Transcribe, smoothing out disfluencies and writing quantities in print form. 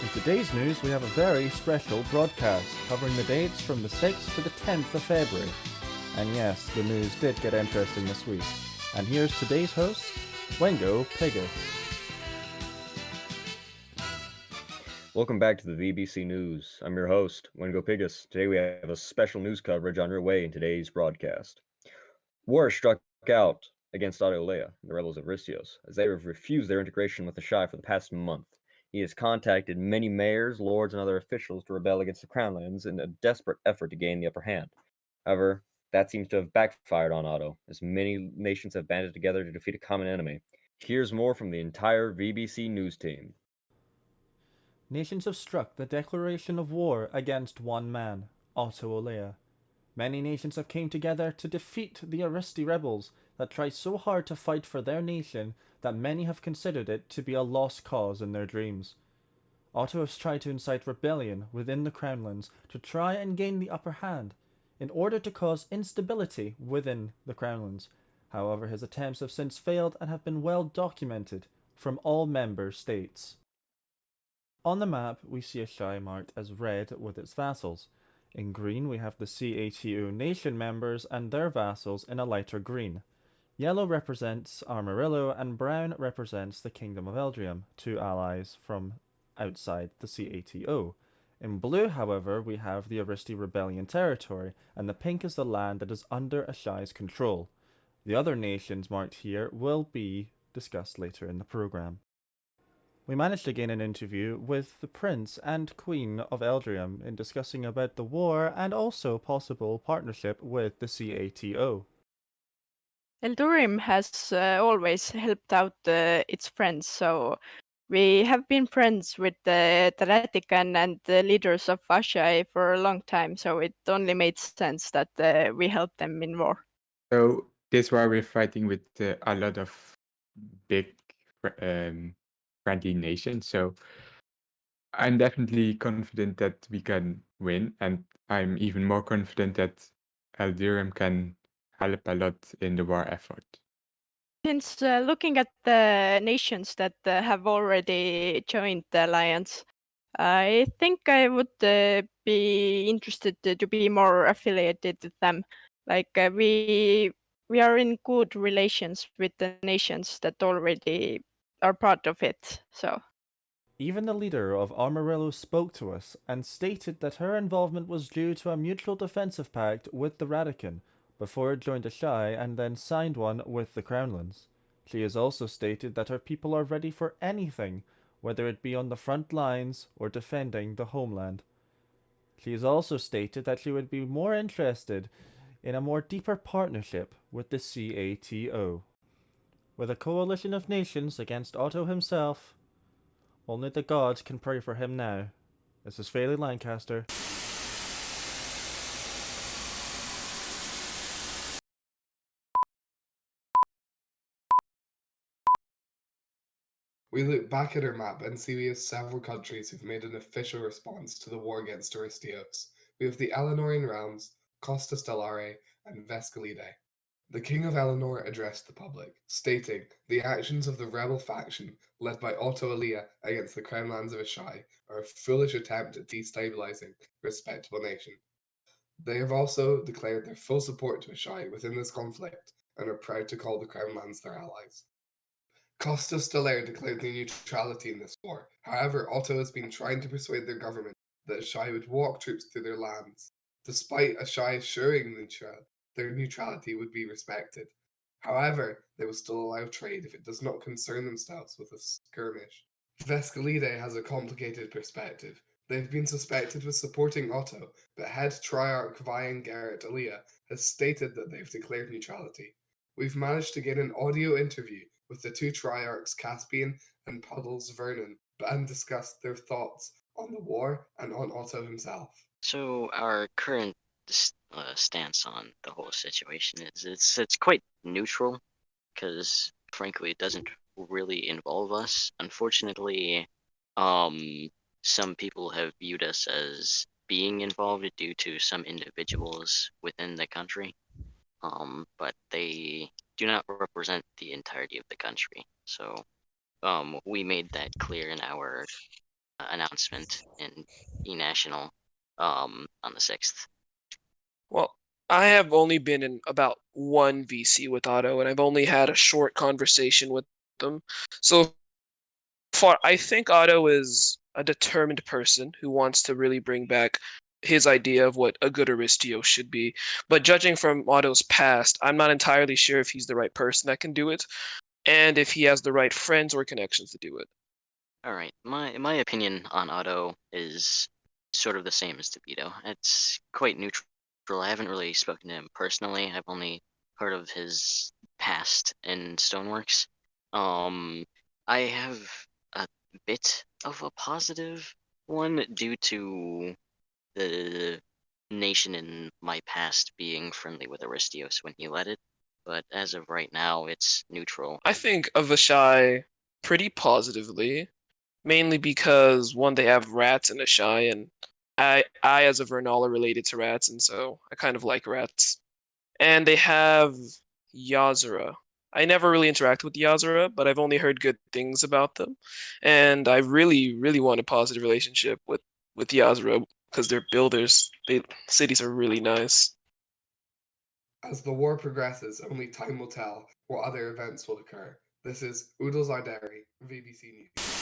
In today's news, we have a very special broadcast covering the dates from the 6th to the 10th of February. And yes, the news did get interesting this week. And here's today's host, Wengo Piggott. Welcome back to the VbC News. I'm your host, Wengo Piggott. Today we have a special news coverage underway in today's broadcast. War struck out against Autolea, the rebels of Ristios, as they have refused their integration with the Shai for the past month. He has contacted many mayors, lords, and other officials to rebel against the Crownlands in a desperate effort to gain the upper hand. However, that seems to have backfired on Otto, as many nations have banded together to defeat a common enemy. Here's more from the entire VbC News team. Nations have struck the declaration of war against one man, Otto Olea. Many nations have came together to defeat the Aristi rebels that try so hard to fight for their nation that many have considered it to be a lost cause in their dreams. Otto has tried to incite rebellion within the Crownlands to try and gain the upper hand, in order to cause instability within the Crownlands. However, his attempts have since failed and have been well documented from all member states. On the map, we see a Shai marked as red with its vassals. In green, we have the CATO nation members and their vassals in a lighter green. Yellow represents Armarillo and brown represents the Kingdom of Eldrium, two allies from outside the CATO. In blue, however, we have the Aristi Rebellion territory, and the pink is the land that is under a Shai's control. The other nations marked here will be discussed later in the program. We managed to gain an interview with the Prince and Queen of Eldrium in discussing about the war and also possible partnership with the CATO. Eldurium has always helped out its friends, so we have been friends with the Taratican and the leaders of Ashai for a long time, so it only made sense that we help them in war. So this war we're fighting with a lot of big friendly nations. So I'm definitely confident that we can win, and I'm even more confident that Eldirum can help a lot in the war effort. Since looking at the nations that have already joined the alliance, I think I would be interested to be more affiliated with them. Like we are in good relations with the nations that already are part of it. So Even the leader of Armarillo spoke to us and stated that her involvement was due to a mutual defensive pact with the Radican before it joined the Shai and then signed one with the Crownlands. She has also stated that her people are ready for anything, whether it be on the front lines or defending the homeland. She has also stated that she would be more interested in a more deeper partnership with the CATO. With a coalition of nations against Otto himself, only the gods can pray for him now. This is Fairley Lancaster. We look back at our map and see we have several countries who've made an official response to the war against Aristios. We have the Eleanorian realms, Costa Stellare, and Vescalide. The King of Eleanor addressed the public, stating the actions of the rebel faction led by Otto Alia against the crown lands of Ashai are a foolish attempt at destabilizing a respectable nation. They have also declared their full support to Ashai within this conflict and are proud to call the crown lands their allies. Costa Stellare declared their neutrality in this war. However, Otto has been trying to persuade their government that Ashai would walk troops through their lands, despite Ashai assuring their neutrality would be respected. However, they will still allow trade if it does not concern themselves with a skirmish. Vescalide has a complicated perspective. They've been suspected with supporting Otto, but head Triarch Vian Garrett Alia has stated that they've declared neutrality. We've managed to get an audio interview with the two Triarchs Caspian and Puddles Vernon and discussed their thoughts on the war and on Otto himself. So our current stance on the whole situation is it's quite neutral, because frankly it doesn't really involve us. Unfortunately, some people have viewed us as being involved due to some individuals within the country, but they do not represent the entirety of the country. So we made that clear in our announcement in eNational on the 6th. Well, I have only been in about one VC with Otto, and I've only had a short conversation with them. So far, I think Otto is a determined person who wants to really bring back his idea of what a good Aristio should be. But judging from Otto's past, I'm not entirely sure if he's the right person that can do it, and if he has the right friends or connections to do it. All right, my opinion on Otto is sort of the same as DeVito. It's quite neutral. I haven't really spoken to him personally. I've only heard of his past in Stoneworks. I have a bit of a positive one due to the nation in my past being friendly with Aristios when he led it, but as of right now, it's neutral. I think of Ashai pretty positively, mainly because one, they have rats in Ashai, and I as a Vernal are related to rats, and so I kind of like rats. And they have Yazura. I never really interacted with Yazura, but I've only heard good things about them, and I really, really want a positive relationship with Yazura because they're builders. Cities are really nice. As the war progresses, only time will tell what other events will occur. This is Oodles Arderi, VbC News.